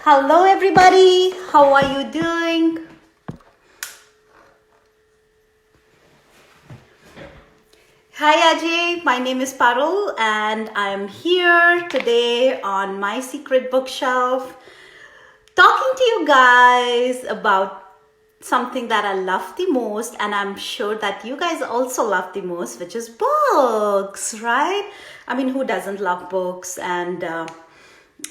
Hello, everybody. How are you doing? Hi, Ajay. My name is Parul, and I'm here today on my secret bookshelf talking to you guys about something that I love the most, and I'm sure that you guys also love the most, which is books, right? I mean, who doesn't love books? And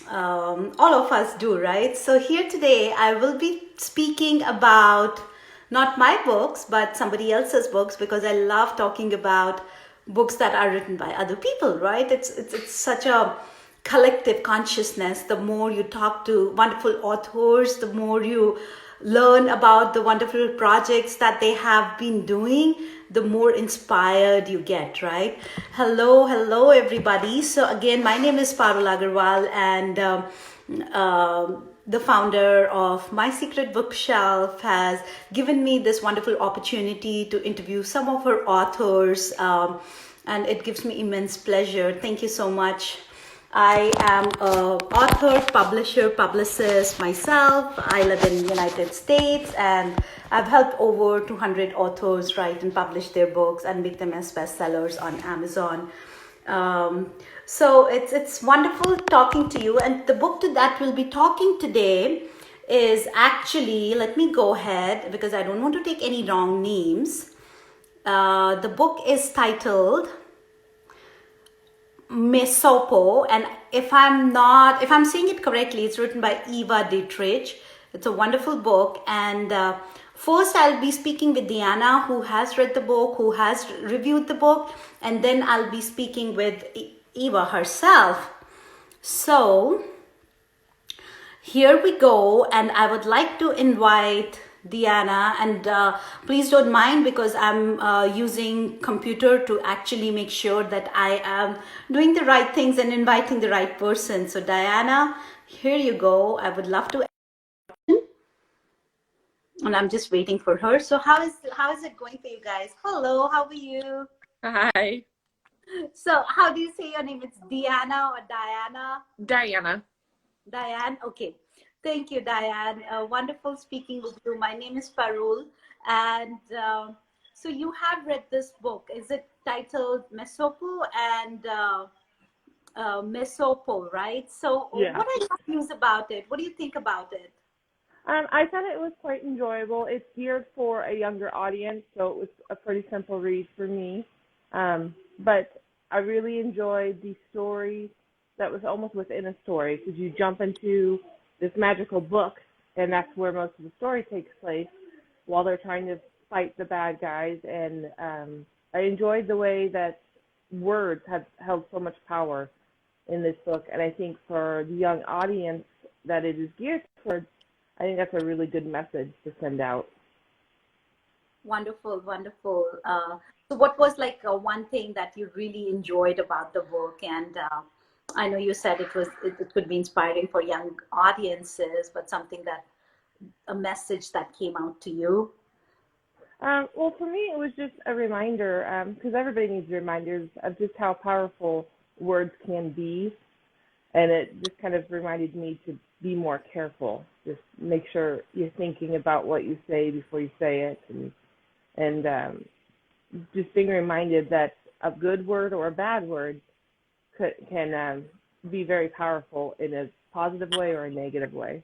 all of us do, right? So here today, I will be speaking about not my books, but somebody else's books, because I love talking about books that are written by other people, right? It's such a collective consciousness. The more you talk to wonderful authors, the more you learn about the wonderful projects that they have been doing, the more inspired you get, right? Hello, everybody. So again, my name is Parul Agrawal, and the founder of My Secret Bookshelf has given me this wonderful opportunity to interview some of her authors, and it gives me immense pleasure. Thank you so much. I am an author, publisher, publicist myself. I live in the United States, and I've helped over 200 authors write and publish their books and make them as bestsellers on Amazon. So it's wonderful talking to you. And the book that we'll be talking today is actually, let me go ahead because I don't want to take any wrong names. The book is titled Mesopo, and if I'm saying it correctly, it's written by Eva Dietrich. It's a wonderful book, and first I'll be speaking with Diana, who has read the book, who has reviewed the book, and then I'll be speaking with Eva herself. So here we go, and I would like to invite Diana, and please don't mind because I'm using computer to actually make sure that I am doing the right things and inviting the right person. So Diana, here you go. I would love to, and I'm just waiting for her. So how is it going for you guys? Hello, how are you? Hi. So how do you say your name? It's Diana or Diana? Diana. Diane, okay. Thank you, Diane. Wonderful speaking with you. My name is Parul, and so you have read this book. Is it titled Mesopo and Mesopo, right? So Yeah. what are your views about it? What do you think about it? I thought it was quite enjoyable. It's geared for a younger audience, so it was a pretty simple read for me. But I really enjoyed the story that was almost within a story, because you jump into this magical book, and that's where most of the story takes place while they're trying to fight the bad guys. And I enjoyed the way that words have held so much power in this book. And I think for the young audience that it is geared towards, I think that's a really good message to send out. Wonderful, wonderful. So what was like one thing that you really enjoyed about the book? And I know you said it could be inspiring for young audiences, but something that a message that came out to you. Well, for me, it was just a reminder, because everybody needs reminders of just how powerful words can be. And it just kind of reminded me to be more careful. Just make sure you're thinking about what you say before you say it. And just being reminded that a good word or a bad word can be very powerful in a positive way or a negative way.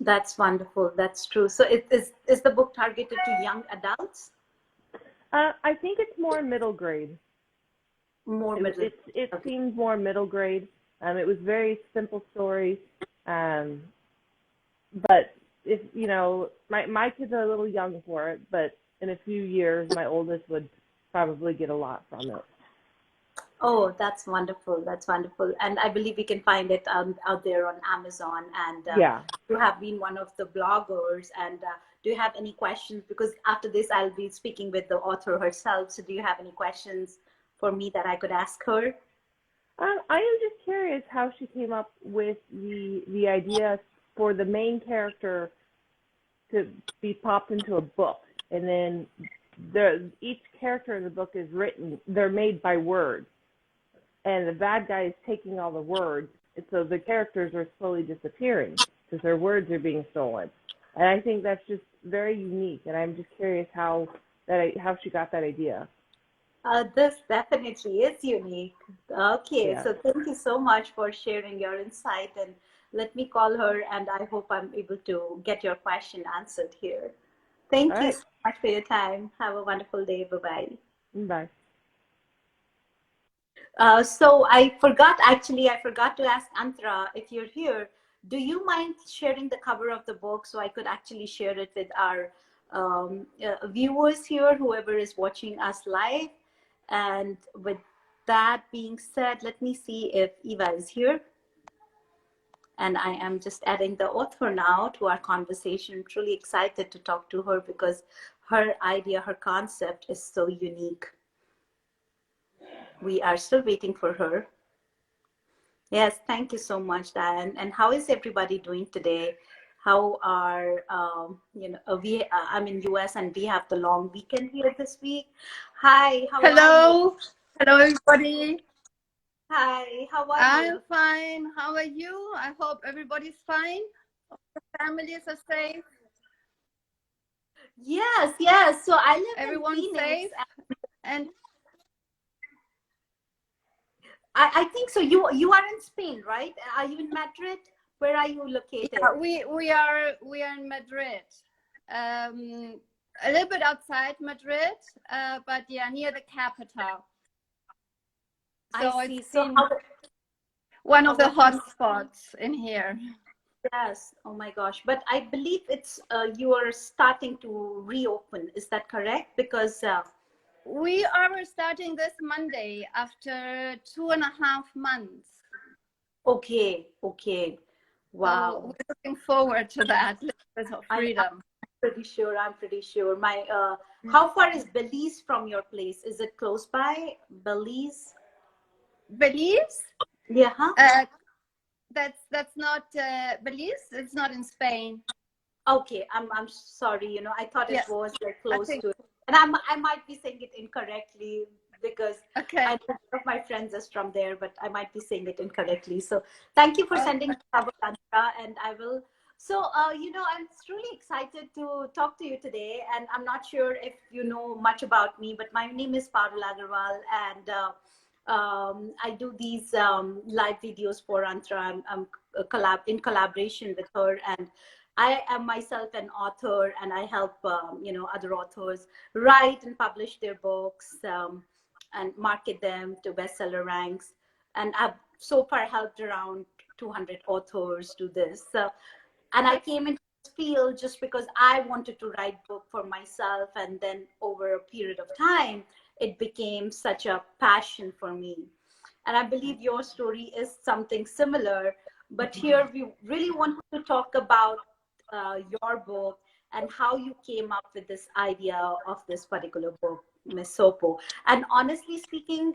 That's wonderful. That's true. So is the book targeted to young adults? I think it's more middle grade. More middle. It Okay. seemed more middle grade. It was very simple story. But if you know, my kids are a little young for it, but in a few years, my oldest would probably get a lot from it. Oh, that's wonderful. That's wonderful. And I believe we can find it out there on Amazon. And Yeah. you have been one of the bloggers. And do you have any questions? Because after this, I'll be speaking with the author herself. So do you have any questions for me that I could ask her? I am just curious how she came up with the idea for the main character to be popped into a book, and then each character in the book is written. They're made by words, and the bad guy is taking all the words so the characters are slowly disappearing because their words are being stolen. And I think that's just very unique. And I'm just curious how she got that idea. This definitely is unique. Okay, Yeah. so thank you so much for sharing your insight, and let me call her, and I hope I'm able to get your question answered here. All Thank you right. so much for your time. Have a wonderful day. Bye-bye. Bye. So I forgot to ask Antra, if you're here, do you mind sharing the cover of the book so I could actually share it with our viewers here, whoever is watching us live? And with that being said, let me see if Eva is here. And I am just adding the author now to our conversation. I'm truly excited to talk to her because her idea, her concept is so unique. We are still waiting for her. Yes, thank you so much, Diane. And how is everybody doing today? How are I'm in US and we have the long weekend here this week. Hi, how are you? Hello. Hello, everybody. Hi, how are I'm you? fine. How are you? I hope everybody's fine. The families are safe. Yes, yes. So I live in Everyone's Phoenix. safe. And I think so. You are in Spain, right? Are you in Madrid? Where are you located? yeah, we are in Madrid. A little bit outside Madrid, but yeah, near the capital. So I see. it's So been how, one of the what's hot spots in here. yes. Oh my gosh. But I believe it's you are starting to reopen. Is that correct? Because We are starting this Monday after 2.5 months. okay, okay. So Wow. we're looking forward to that little bit of freedom. I'm pretty sure. My how far is Belize from your place? Is it close by? Belize? Belize? Yeah, huh? That's not Belize. It's not in Spain. Okay, I'm sorry. I thought it Yeah, was like I close think. to it, and I might be saying it incorrectly because Okay. I know one of my friends is from there, but I might be saying it incorrectly. So thank you for sending the cover, Tantra, and I will. So I'm truly excited to talk to you today, and I'm not sure if you know much about me, but my name is Parul Agrawal, and I do these live videos for Antra. I'm in collaboration with her, and I am myself an author, and I help other authors write and publish their books and market them to bestseller ranks. And I've so far helped around 200 authors do this. And I came into this field just because I wanted to write book for myself, and then over a period of time, it became such a passion for me. And I believe your story is something similar. But here we really want to talk about your book and how you came up with this idea of this particular book, Mesopo. And honestly speaking,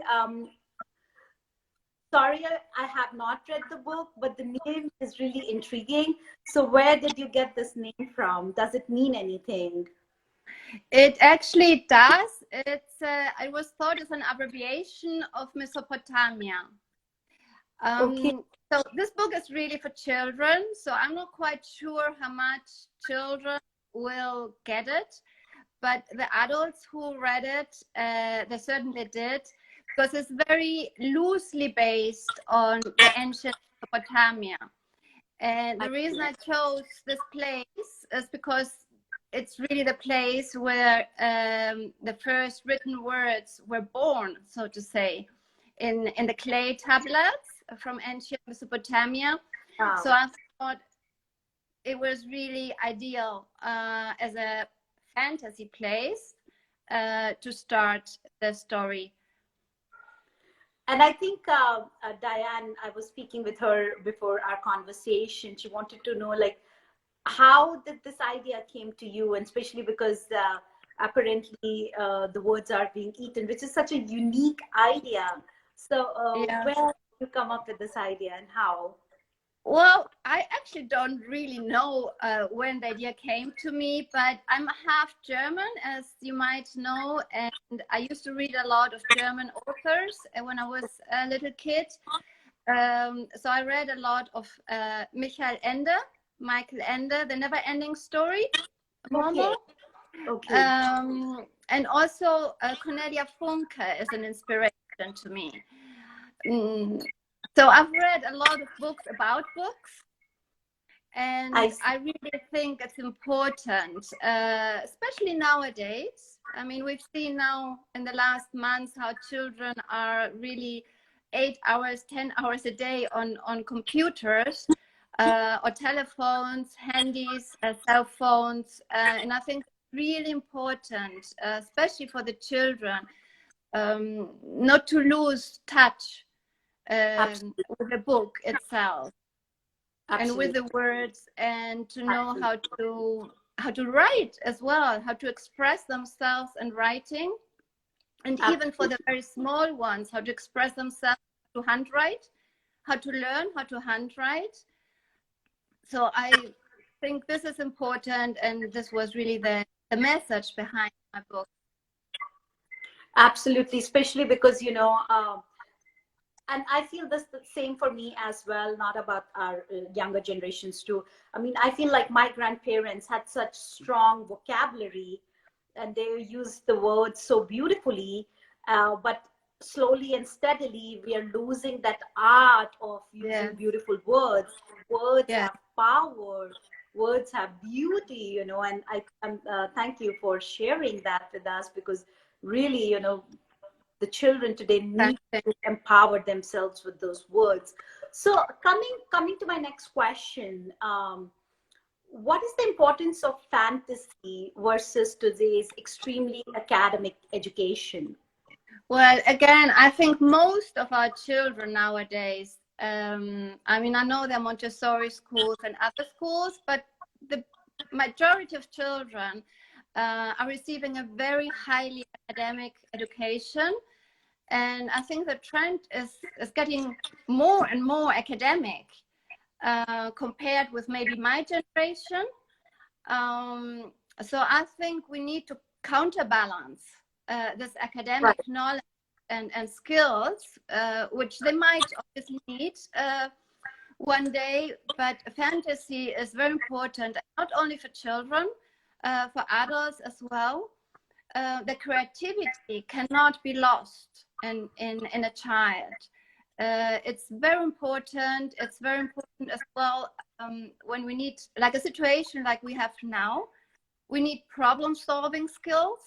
sorry, I have not read the book, but the name is really intriguing. So where did you get this name from? Does it mean anything? It actually does. It was thought as an abbreviation of Mesopotamia. Okay. So this book is really for children. So I'm not quite sure how much children will get it, but the adults who read it, they certainly did, because it's very loosely based on the ancient Mesopotamia. And the reason I chose this place is because it's really the place where the first written words were born, so to say, in the clay tablets from ancient Mesopotamia. Wow. So I thought it was really ideal as a fantasy place to start the story. And I think Diane, I was speaking with her before our conversation. She wanted to know, like, how did this idea came to you, and especially because apparently the words are being eaten, which is such a unique idea. So Yeah. where did you come up with this idea and how? Well, I actually don't really know when the idea came to me, but I'm half German, as you might know, and I used to read a lot of German authors when I was a little kid. So I read a lot of Michael Ende, The Never Ending Story, Momo. Okay. And also Cornelia Funke is an inspiration to me. So I've read a lot of books about books, and I really think it's important, especially nowadays. I mean, we've seen now in the last months how children are really 8 hours, 10 hours a day on computers or telephones, handies, cell phones. And I think it's really important, especially for the children, not to lose touch with the book itself. Absolutely. And with the words, and to know how to write as well, how to express themselves in writing, and even for the very small ones, how to express themselves, to handwrite, how to learn how to handwrite. So I think this is important, and this was really the message behind my book. Absolutely, especially because, you know, and I feel this the same for me as well, not about our younger generations too. I mean, I feel like my grandparents had such strong vocabulary and they used the words so beautifully, but slowly and steadily we are losing that art of using beautiful words. Words have power, words have beauty, you know, and I'm thank you for sharing that with us, because really, you know, the children today need to empower themselves with those words. So coming to my next question, what is the importance of fantasy versus today's extremely academic education? Well, again, I think most of our children nowadays, I mean, I know there are Montessori schools and other schools, but the majority of children are receiving a very highly academic education. And I think the trend is getting more and more academic compared with maybe my generation. So I think we need to counterbalance this academic knowledge and skills, which they might obviously need one day, but fantasy is very important, not only for children, for adults as well. The creativity cannot be lost in a child. It's very important. It's very important as well when we need, like a situation like we have now, we need problem-solving skills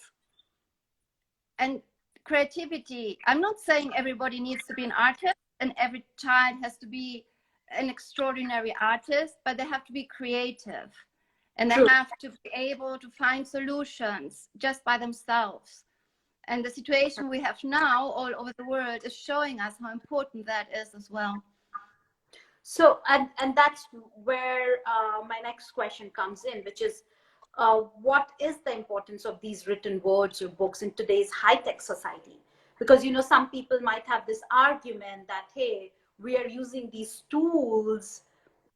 and creativity. I'm not saying everybody needs to be an artist and every child has to be an extraordinary artist, but they have to be creative. And they have to be able to find solutions just by themselves. And the situation we have now all over the world is showing us how important that is as well. So, and that's where my next question comes in, which is, what is the importance of these written words or books in today's high-tech society? Because, you know, some people might have this argument that, hey, we are using these tools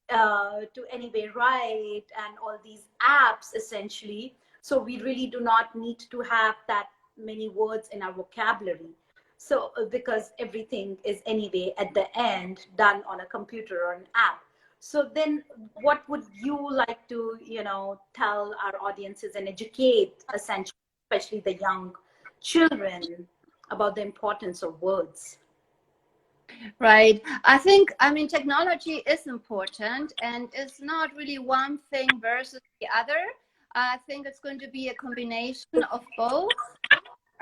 to anyway write and all these apps essentially, so we really do not need to have that many words in our vocabulary. So because everything is anyway at the end done on a computer or an app. So then what would you like to, you know, tell our audiences and educate essentially, especially the young children, about the importance of words? Right. I think, I mean, technology is important and it's not really one thing versus the other. I think it's going to be a combination of both.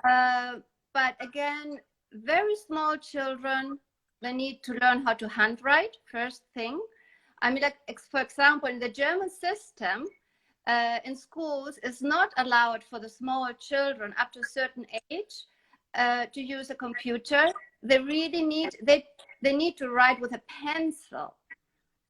But again, very small children, they need to learn how to handwrite first thing. I mean, like, for example, in the German system, in schools, it's not allowed for the small children up to a certain age to use a computer. They really need, they need to write with a pencil,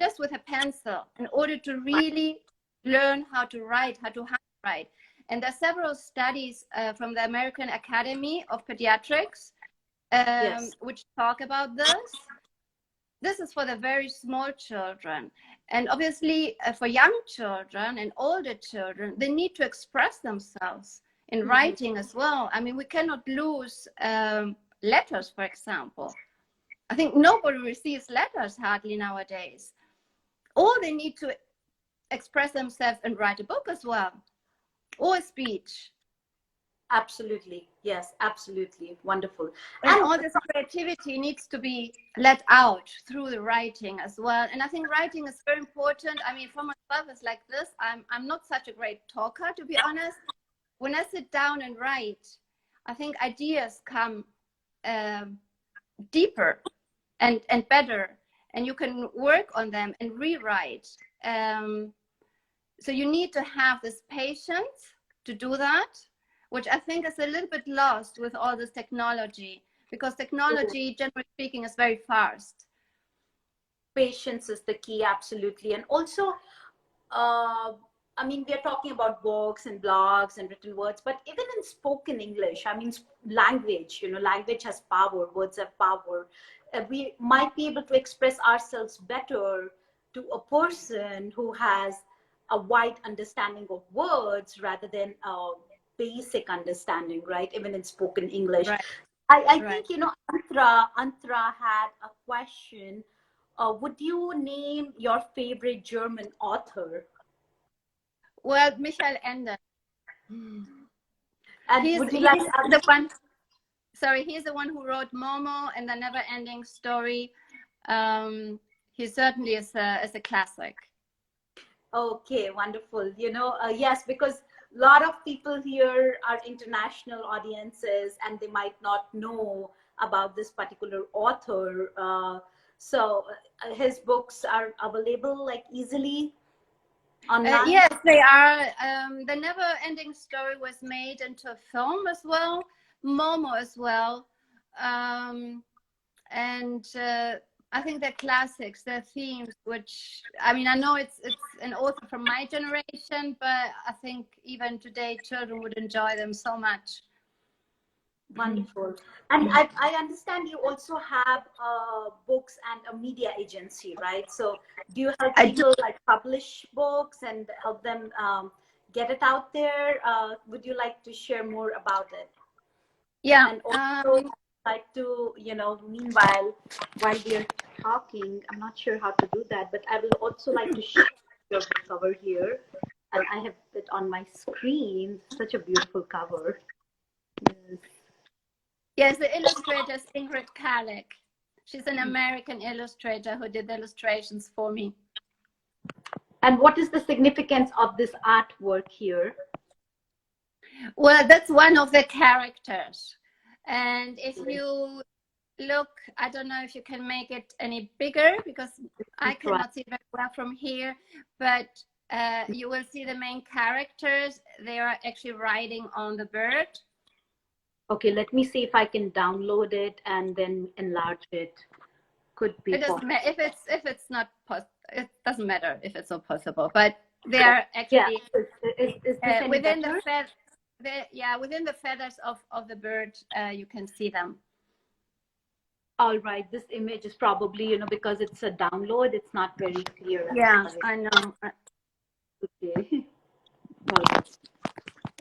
just with a pencil, in order to really learn how to write, how to handwrite. And there are several studies from the American Academy of Pediatrics which talk about this. This is for the very small children. And obviously for young children and older children, they need to express themselves in writing as well. I mean, we cannot lose letters, for example. I think nobody receives letters hardly nowadays. Or they need to express themselves and write a book as well, or a speech. Absolutely. Yes, absolutely. Wonderful. And all this creativity needs to be let out through the writing as well. And I think writing is very important. I mean, for myself, it's like this. I'm not such a great talker, to be honest. When I sit down and write, I think ideas come deeper and better, and you can work on them and rewrite. So you need to have this patience to do that, which I think is a little bit lost with all this technology, because technology, generally speaking, is very fast. Patience is the key, absolutely. And also, I mean, we are talking about books and blogs and written words, but even in spoken English, I mean, language, you know, language has power, words have power. We might be able to express ourselves better to a person who has a wide understanding of words rather than a basic understanding, right? Even in spoken English. Right. I think, you know, Antra had a question. Would you name your favorite German author? Well, Michael Ende. And He's the one. Sorry, he's the one who wrote Momo and the Never-Ending Story. He certainly is a classic. Okay, wonderful. You know, yes, because a lot of people here are international audiences and they might not know about this particular author. So his books are available like easily online? Yes, they are. The Never-Ending Story was made into a film as well, Momo as well. And I think they're classics, they're themes, which, I mean, I know it's an author from my generation, but I think even today children would enjoy them so much. Wonderful. And I understand you also have books and a media agency, right? So do you help people like publish books and help them get it out there? Would you like to share more about it? Yeah. And also like to, you know, meanwhile, while we're talking, I'm not sure how to do that, but I will also like to share your book cover here. And I have it on my screen. Such a beautiful cover. Yes. Yes, the illustrator is Ingrid Kalek. She's an American illustrator who did the illustrations for me. And what is the significance of this artwork here? Well, that's one of the characters. And if you look, I don't know if you can make it any bigger because I cannot see very well from here, but you will see the main characters. They are actually riding on the bird. Okay, let me see if I can download it and then enlarge it. Could be. It doesn't matter if it's not possible. It doesn't matter if it's not possible, but they are actually within the within the feathers of the bird. You can see them. All right, this image is probably, you know, because it's a download, it's not very clear. Yeah, I know. Okay. All right.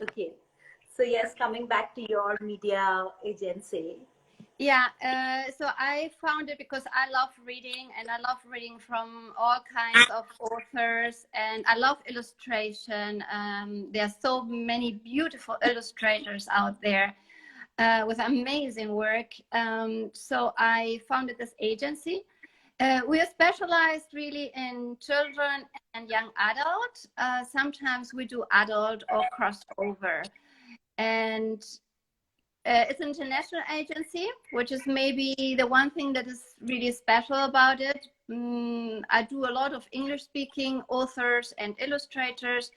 Okay. So yes, coming back to your media agency. Yeah, so I found it because I love reading and I love reading from all kinds of authors and I love illustration. There are so many beautiful illustrators out there with amazing work. So I founded this agency. We are specialized really in children and young adult. Sometimes we do adult or crossover. And it's an international agency, which is maybe the one thing that is really special about it. I do a lot of English-speaking authors and illustrators,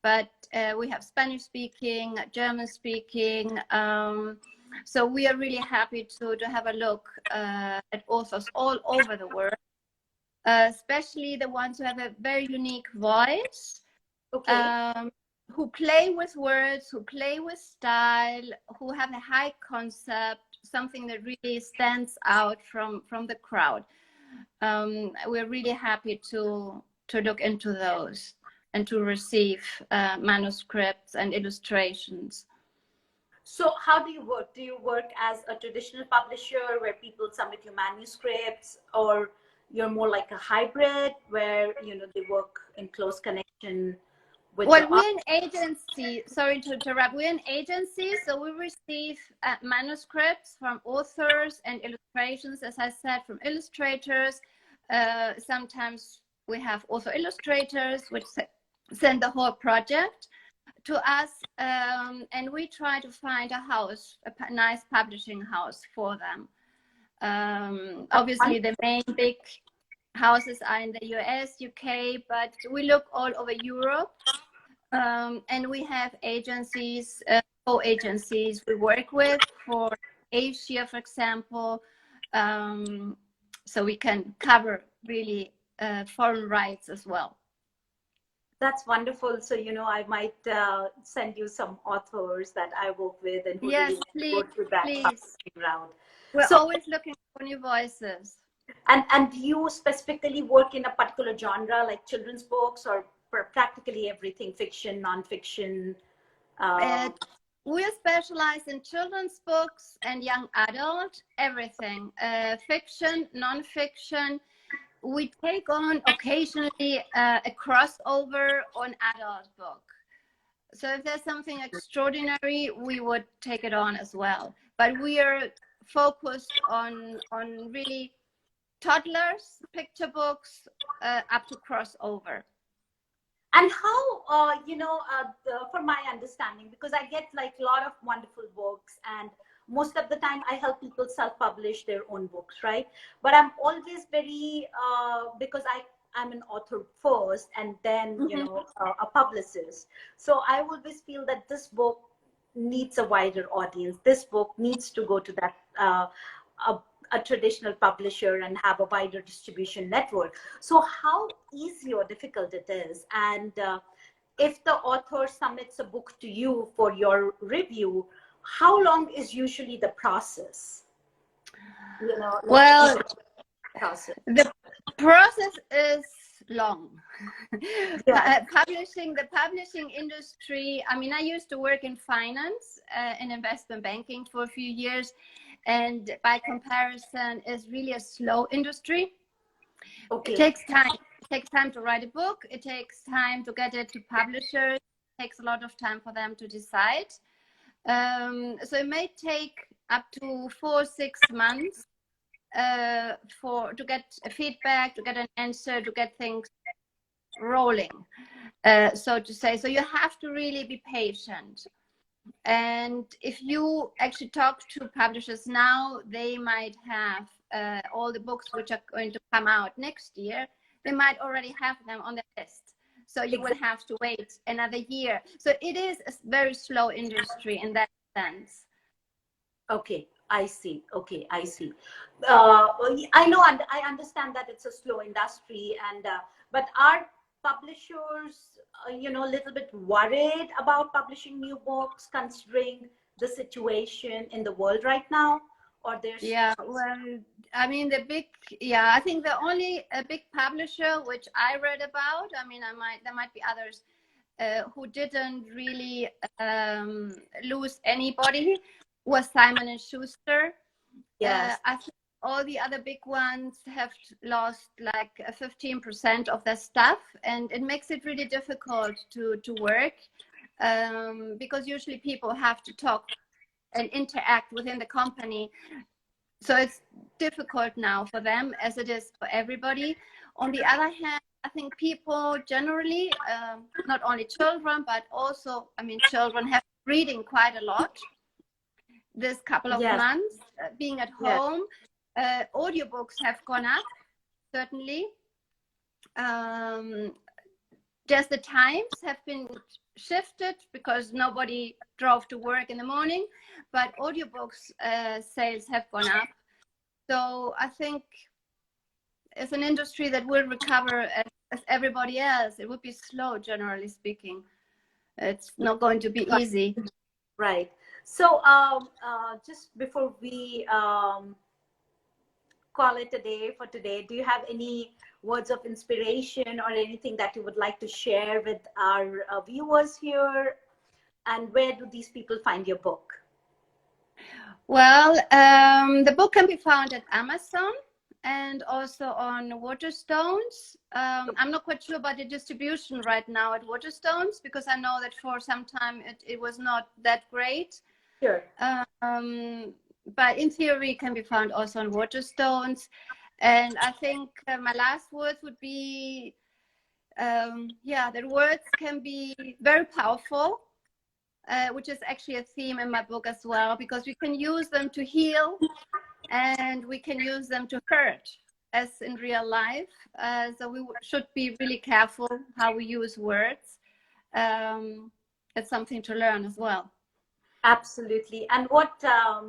but we have Spanish-speaking, German-speaking. So we are really happy to have a look at authors all over the world, especially the ones who have a very unique voice. Okay. Who play with words, who play with style, who have a high concept, something that really stands out from the crowd. We're really happy to look into those and to receive manuscripts and illustrations. So how do you work? Do you work as a traditional publisher where people submit your manuscripts, or you're more like a hybrid where, they work in close connection with the Well, author? we're an agency. Sorry to interrupt. We're an agency, so we receive manuscripts from authors and illustrations, as I said, from illustrators. Sometimes we have also illustrators which send the whole project to us, and we try to find a house, a nice publishing house for them. Obviously, the main big houses are in the US, UK, but we look all over Europe. And we have agencies, co-agencies we work with for Asia, for example. So we can cover really foreign rights as well. That's wonderful. So, I might send you some authors that I work with and who Yes, really please, go through that publishing route. We're So, always looking for new voices. and do you specifically work in a particular genre, like children's books, or practically everything, fiction, nonfiction? We specialize in children's books and young adult, everything, fiction, nonfiction. We take on occasionally a crossover on adult book. So if there's something extraordinary, we would take it on as well. But we are focused on really toddlers, picture books, up to crossover. And how, from my understanding, because I get like a lot of wonderful books, and most of the time I help people self-publish their own books, right? But I'm always very, because I'm an author first and then, a publicist. So I always feel that this book needs a wider audience. This book needs to go to that, a traditional publisher and have a wider distribution network. So how easy or difficult it is, and if the author submits a book to you for your review, how long is usually the process? Well, the process is long. Yeah. The publishing industry, I mean, I used to work in finance and investment banking for a few years, and by comparison is really a slow industry. Okay. It takes time. It takes time to write a book. It takes time to get it to publishers. It takes a lot of time for them to decide. So it may take up to 4 or 6 months to get a feedback, to get an answer, to get things rolling, so to say. So you have to really be patient. And if you actually talk to publishers now, they might have all the books which are going to come out next year. They might already have them on the list. So you will have to wait another year. So it is a very slow industry in that sense. Okay, I see. Okay, I see. I know, and I understand that it's a slow industry, and but are publishers, a little bit worried about publishing new books, considering the situation in the world right now? Or there's well, I mean, I think the only a big publisher which I read about, I mean, there might be others who didn't really lose anybody, was Simon and Schuster. Yes. I think all the other big ones have lost like 15% of their staff, and it makes it really difficult to work, because usually people have to talk and interact within the company. So it's difficult now for them, as it is for everybody. On the other hand, I think people generally, not only children, but also, I mean, children have been reading quite a lot this couple of months, being at home. Audiobooks have gone up, certainly. Just the times have been shifted because nobody drove to work in the morning, but audiobooks sales have gone up. So I think it's an industry that will recover as everybody else. It would be slow, generally speaking. It's not going to be easy. Right. So just before we call it a day for today, do you have any words of inspiration or anything that you would like to share with our viewers here? And where do these people find your book? Well, the book can be found at Amazon and also on Waterstones. I'm not quite sure about the distribution right now at Waterstones because I know that for some time it was not that great. Sure. But in theory, it can be found also on Waterstones. And I think my last words would be, that words can be very powerful, which is actually a theme in my book as well, because we can use them to heal and we can use them to hurt, as in real life. So we should be really careful how we use words. It's something to learn as well. Absolutely. And what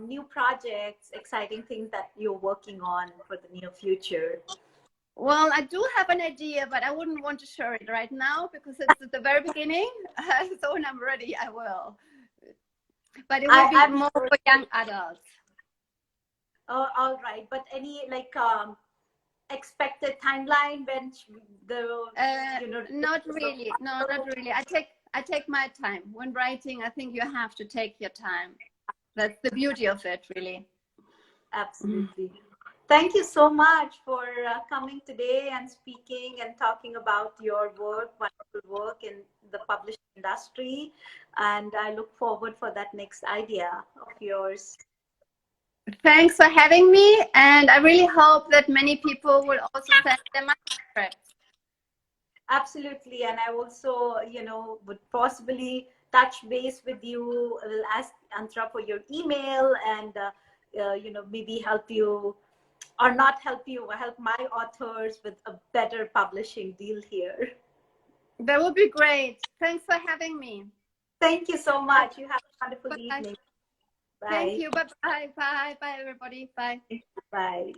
new projects, exciting things that you're working on for the near future? Well, I do have an idea, but I wouldn't want to share it right now because it's at the very beginning. So when I'm ready, I will. But it will be more for young adults. Oh, all right. But any expected timeline when Not really. No, not really. I take my time when writing. I think you have to take your time. That's the beauty of it, really. Absolutely. Thank you so much for coming today and speaking and talking about your work, wonderful work in the publishing industry. And I look forward for that next idea of yours. Thanks for having me. And I really hope that many people will also send their manuscripts. Absolutely. And I also, would possibly touch base with you. I will ask Antra for your email and, maybe help you or not help you, help my authors with a better publishing deal here. That would be great. Thanks for having me. Thank you so much. You have a wonderful evening. Bye. Thank you. Bye-bye. Bye. Bye, everybody. Bye. Bye.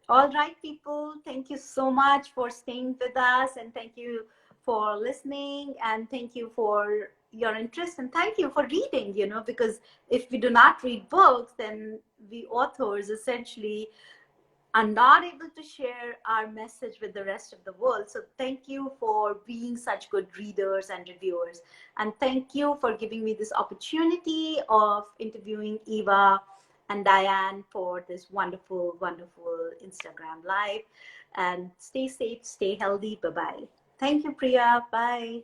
All right, people. Thank you so much for staying with us, and thank you for listening, and thank you for your interest, and thank you for reading, because if we do not read books, then we authors essentially are not able to share our message with the rest of the world. So thank you for being such good readers and reviewers. And thank you for giving me this opportunity of interviewing Eva and Diane for this wonderful, wonderful Instagram live. And stay safe, stay healthy. Bye-bye. Thank you, Priya. Bye.